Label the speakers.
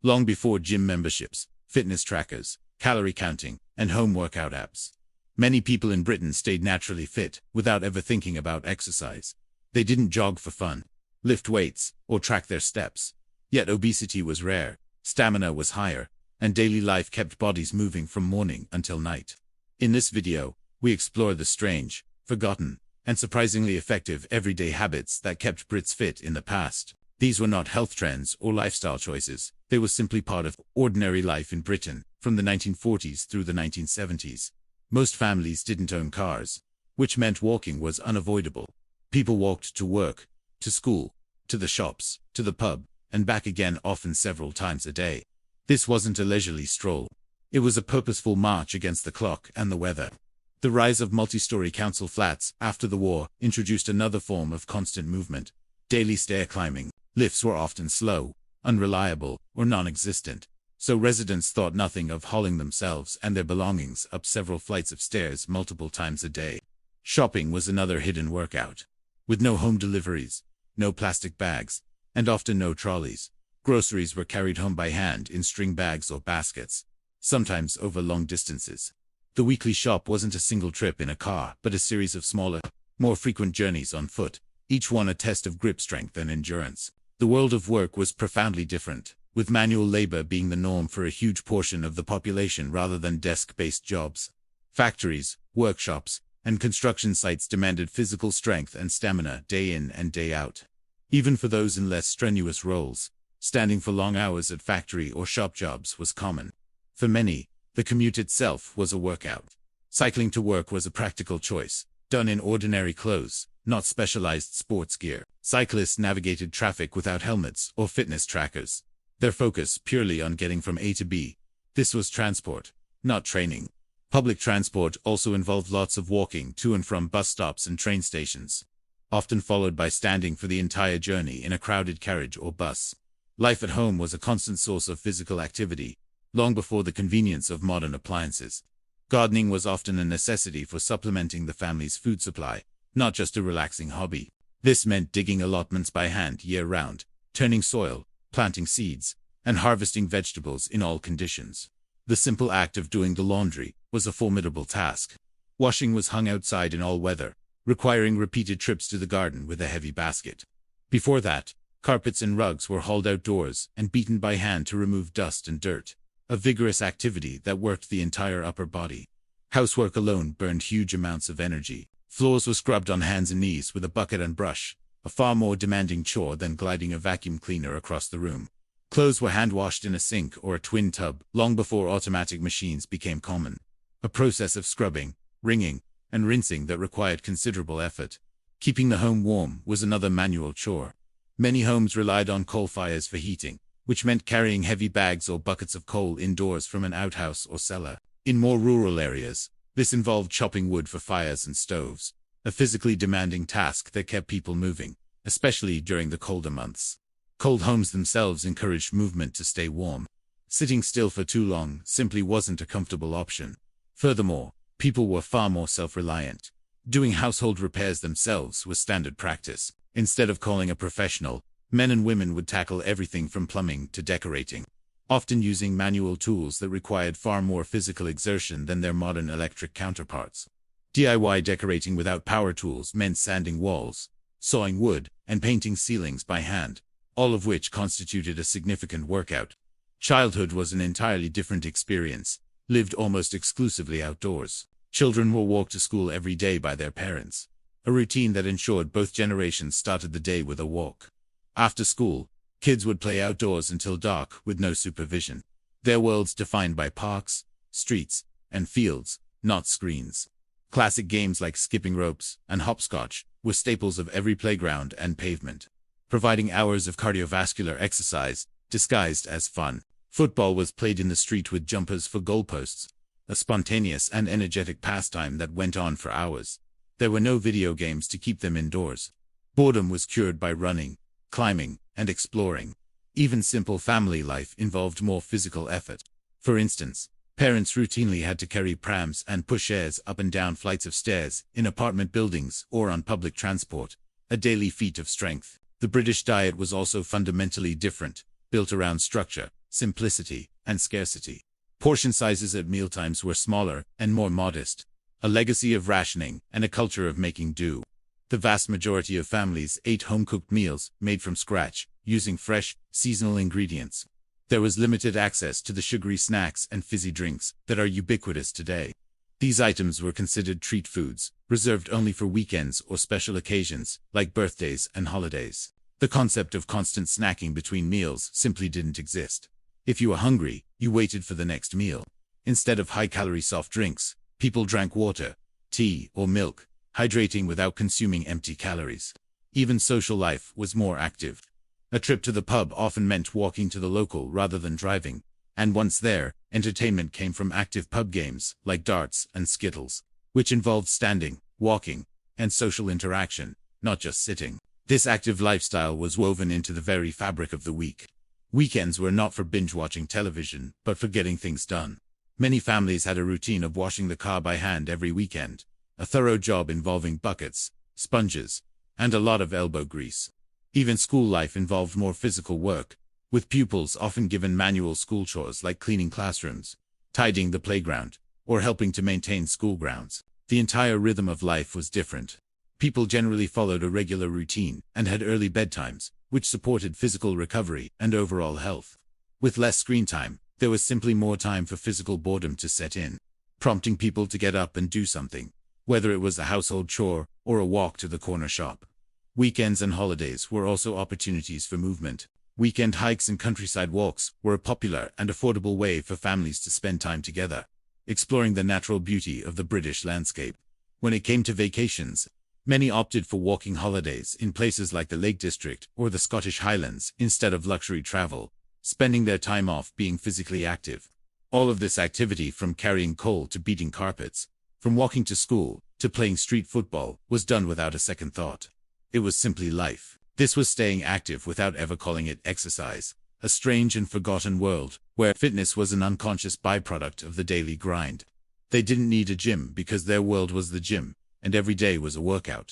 Speaker 1: long before gym memberships, fitness trackers, calorie counting, and home workout apps. Many people in Britain stayed naturally fit without ever thinking about exercise. They didn't jog for fun, lift weights, or track their steps. Yet obesity was rare, stamina was higher, and daily life kept bodies moving from morning until night. In this video, we explore the strange, forgotten, and surprisingly effective everyday habits that kept Brits fit in the past. These were not health trends or lifestyle choices, they were simply part of ordinary life in Britain, from the 1940s through the 1970s. Most families didn't own cars, which meant walking was unavoidable. People walked to work, to school, to the shops, to the pub, and back again, often several times a day. This wasn't a leisurely stroll. It was a purposeful march against the clock and the weather. The rise of multi-story council flats after the war introduced another form of constant movement. Daily stair climbing. Lifts were often slow, unreliable, or non-existent, so residents thought nothing of hauling themselves and their belongings up several flights of stairs multiple times a day. Shopping was another hidden workout. With no home deliveries, no plastic bags, and often no trolleys, groceries were carried home by hand in string bags or baskets, sometimes over long distances. The weekly shop wasn't a single trip in a car, but a series of smaller, more frequent journeys on foot, each one a test of grip strength and endurance. The world of work was profoundly different, with manual labor being the norm for a huge portion of the population rather than desk-based jobs. Factories, workshops, and construction sites demanded physical strength and stamina day in and day out. Even for those in less strenuous roles, standing for long hours at factory or shop jobs was common. For many, the commute itself was a workout. Cycling to work was a practical choice, done in ordinary clothes, not specialized sports gear. Cyclists navigated traffic without helmets or fitness trackers, their focus purely on getting from A to B. This was transport, not training. Public transport also involved lots of walking to and from bus stops and train stations, often followed by standing for the entire journey in a crowded carriage or bus. Life at home was a constant source of physical activity, long before the convenience of modern appliances. Gardening was often a necessity for supplementing the family's food supply, not just a relaxing hobby. This meant digging allotments by hand year-round, turning soil, planting seeds, and harvesting vegetables in all conditions. The simple act of doing the laundry was a formidable task. Washing was hung outside in all weather, requiring repeated trips to the garden with a heavy basket. Before that, carpets and rugs were hauled outdoors and beaten by hand to remove dust and dirt, a vigorous activity that worked the entire upper body. Housework alone burned huge amounts of energy. Floors were scrubbed on hands and knees with a bucket and brush, a far more demanding chore than gliding a vacuum cleaner across the room. Clothes were hand-washed in a sink or a twin tub long before automatic machines became common, a process of scrubbing, wringing, and rinsing that required considerable effort. Keeping the home warm was another manual chore. Many homes relied on coal fires for heating, which meant carrying heavy bags or buckets of coal indoors from an outhouse or cellar. In more rural areas, this involved chopping wood for fires and stoves, a physically demanding task that kept people moving, especially during the colder months. Cold homes themselves encouraged movement to stay warm. Sitting still for too long simply wasn't a comfortable option. Furthermore, people were far more self-reliant. Doing household repairs themselves was standard practice. Instead of calling a professional, men and women would tackle everything from plumbing to decorating, often using manual tools that required far more physical exertion than their modern electric counterparts. DIY decorating without power tools meant sanding walls, sawing wood, and painting ceilings by hand, all of which constituted a significant workout. Childhood was an entirely different experience, lived almost exclusively outdoors. Children were walked to school every day by their parents, a routine that ensured both generations started the day with a walk. After school, kids would play outdoors until dark with no supervision. Their worlds defined by parks, streets, and fields, not screens. Classic games like skipping ropes and hopscotch were staples of every playground and pavement, providing hours of cardiovascular exercise disguised as fun. Football was played in the street with jumpers for goalposts, a spontaneous and energetic pastime that went on for hours. There were no video games to keep them indoors. Boredom was cured by running, climbing, and exploring. Even simple family life involved more physical effort. For instance, parents routinely had to carry prams and pushchairs up and down flights of stairs in apartment buildings or on public transport, a daily feat of strength. The British diet was also fundamentally different, built around structure, simplicity, and scarcity. Portion sizes at mealtimes were smaller and more modest, a legacy of rationing and a culture of making do. The vast majority of families ate home-cooked meals made from scratch, using fresh, seasonal ingredients. There was limited access to the sugary snacks and fizzy drinks that are ubiquitous today. These items were considered treat foods, reserved only for weekends or special occasions, like birthdays and holidays. The concept of constant snacking between meals simply didn't exist. If you were hungry, you waited for the next meal. Instead of high-calorie soft drinks, people drank water, tea, or milk, hydrating without consuming empty calories. Even social life was more active. A trip to the pub often meant walking to the local rather than driving, and once there, entertainment came from active pub games like darts and skittles, which involved standing, walking, and social interaction, not just sitting. This active lifestyle was woven into the very fabric of the week. Weekends were not for binge-watching television, but for getting things done. Many families had a routine of washing the car by hand every weekend, a thorough job involving buckets, sponges, and a lot of elbow grease. Even school life involved more physical work, with pupils often given manual school chores like cleaning classrooms, tidying the playground, or helping to maintain school grounds. The entire rhythm of life was different. People generally followed a regular routine and had early bedtimes, which supported physical recovery and overall health. With less screen time, there was simply more time for physical boredom to set in, prompting people to get up and do something, whether it was a household chore or a walk to the corner shop. Weekends and holidays were also opportunities for movement. Weekend hikes and countryside walks were a popular and affordable way for families to spend time together, exploring the natural beauty of the British landscape. When it came to vacations, many opted for walking holidays in places like the Lake District or the Scottish Highlands instead of luxury travel, spending their time off being physically active. All of this activity, from carrying coal to beating carpets, from walking to school to playing street football, was done without a second thought. It was simply life. This was staying active without ever calling it exercise, a strange and forgotten world where fitness was an unconscious byproduct of the daily grind. They didn't need a gym because their world was the gym, and every day was a workout.